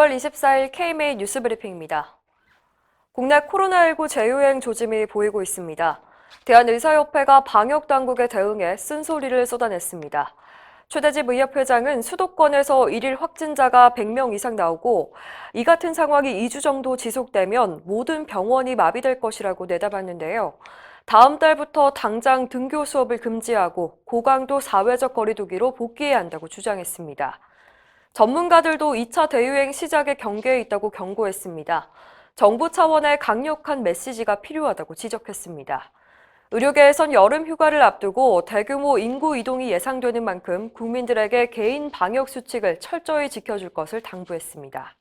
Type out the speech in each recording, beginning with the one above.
6월 24일 KMA 뉴스 브리핑입니다. 국내 코로나19 재유행 조짐이 보이고 있습니다. 대한의사협회가 방역당국에 대응해 쓴소리를 쏟아냈습니다. 최대집 의협회장은 수도권에서 일일 확진자가 100명 이상 나오고 이 같은 상황이 2주 정도 지속되면 모든 병원이 마비될 것이라고 내다봤는데요. 다음 달부터 당장 등교 수업을 금지하고 고강도 사회적 거리 두기로 복귀해야 한다고 주장했습니다. 전문가들도 2차 대유행 시작에 경계에 있다고 경고했습니다. 정부 차원의 강력한 메시지가 필요하다고 지적했습니다. 의료계에선 여름 휴가를 앞두고 대규모 인구 이동이 예상되는 만큼 국민들에게 개인 방역 수칙을 철저히 지켜줄 것을 당부했습니다.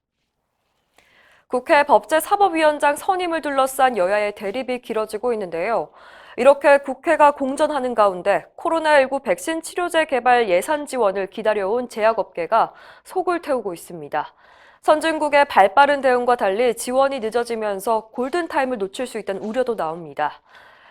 국회 법제사법위원장 선임을 둘러싼 여야의 대립이 길어지고 있는데요. 이렇게 국회가 공전하는 가운데 코로나19 백신 치료제 개발 예산 지원을 기다려온 제약업계가 속을 태우고 있습니다. 선진국의 발빠른 대응과 달리 지원이 늦어지면서 골든타임을 놓칠 수 있다는 우려도 나옵니다.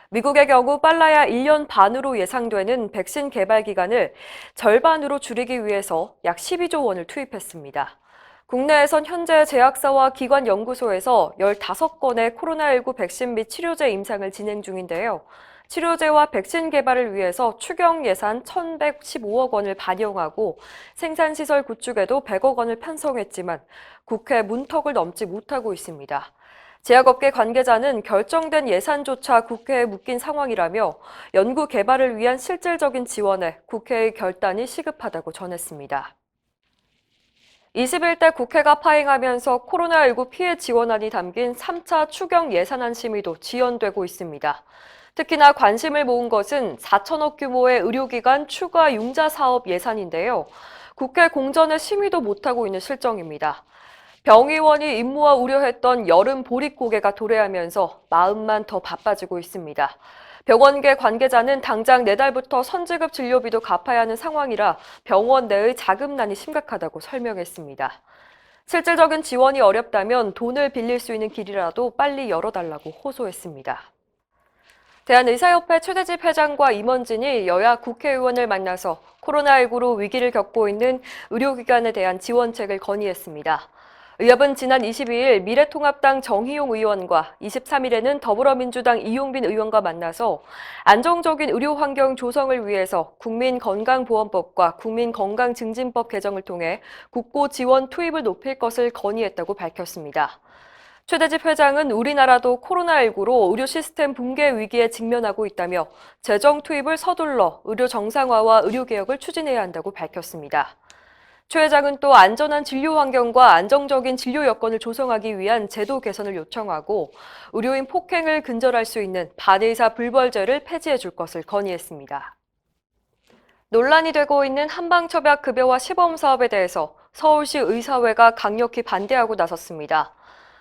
미국의 경우 빨라야 1년 반으로 예상되는 백신 개발 기간을 절반으로 줄이기 위해서 약 12조 원을 투입했습니다. 국내에선 현재 제약사와 기관 연구소에서 15건의 코로나19 백신 및 치료제 임상을 진행 중인데요. 치료제와 백신 개발을 위해서 추경 예산 1,115억 원을 반영하고 생산시설 구축에도 100억 원을 편성했지만 국회 문턱을 넘지 못하고 있습니다. 제약업계 관계자는 결정된 예산조차 국회에 묶인 상황이라며 연구 개발을 위한 실질적인 지원에 국회의 결단이 시급하다고 전했습니다. 21대 국회가 파행하면서 코로나19 피해 지원안이 담긴 3차 추경 예산안 심의도 지연되고 있습니다. 특히나 관심을 모은 것은 4천억 규모의 의료기관 추가 융자 사업 예산인데요. 국회 공전의 심의도 못하고 있는 실정입니다. 병의원이 임무와 우려했던 여름 보릿고개가 도래하면서 마음만 더 바빠지고 있습니다. 병원계 관계자는 당장 내달부터 선지급 진료비도 갚아야 하는 상황이라 병원 내의 자금난이 심각하다고 설명했습니다. 실질적인 지원이 어렵다면 돈을 빌릴 수 있는 길이라도 빨리 열어달라고 호소했습니다. 대한의사협회 최대집 회장과 임원진이 여야 국회의원을 만나서 코로나19로 위기를 겪고 있는 의료기관에 대한 지원책을 건의했습니다. 의협은 지난 22일 미래통합당 정희용 의원과 23일에는 더불어민주당 이용빈 의원과 만나서 안정적인 의료 환경 조성을 위해서 국민건강보험법과 국민건강증진법 개정을 통해 국고 지원 투입을 높일 것을 건의했다고 밝혔습니다. 최대집 회장은 우리나라도 코로나19로 의료 시스템 붕괴 위기에 직면하고 있다며 재정 투입을 서둘러 의료 정상화와 의료개혁을 추진해야 한다고 밝혔습니다. 최 회장은 또 안전한 진료 환경과 안정적인 진료 여건을 조성하기 위한 제도 개선을 요청하고 의료인 폭행을 근절할 수 있는 반의사 불벌죄를 폐지해 줄 것을 건의했습니다. 논란이 되고 있는 한방첩약급여와 시범 사업에 대해서 서울시 의사회가 강력히 반대하고 나섰습니다.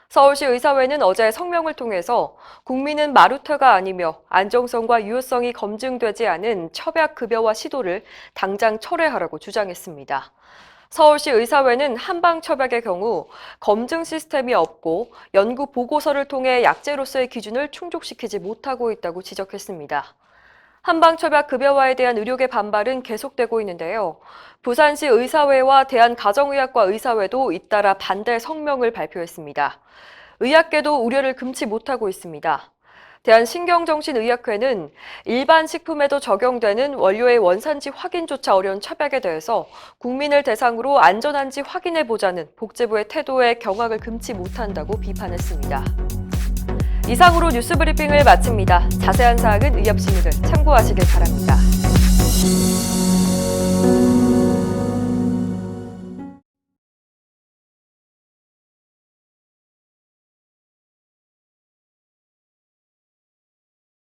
서울시 의사회는 어제 성명을 통해서 국민은 마루터가 아니며 안정성과 유효성이 검증되지 않은 첩약급여와 시도를 당장 철회하라고 주장했습니다. 서울시 의사회는 한방첩약의 경우 검증 시스템이 없고 연구 보고서를 통해 약제로서의 기준을 충족시키지 못하고 있다고 지적했습니다. 한방첩약 급여화에 대한 의료계 반발은 계속되고 있는데요. 부산시 의사회와 대한가정의학과 의사회도 잇따라 반대 성명을 발표했습니다. 의학계도 우려를 금치 못하고 있습니다. 대한신경정신의학회는 일반 식품에도 적용되는 원료의 원산지 확인조차 어려운 첩약에 대해서 국민을 대상으로 안전한지 확인해보자는 복지부의 태도에 경악을 금치 못한다고 비판했습니다. 이상으로 뉴스 브리핑을 마칩니다. 자세한 사항은 의협신문을 참고하시길 바랍니다.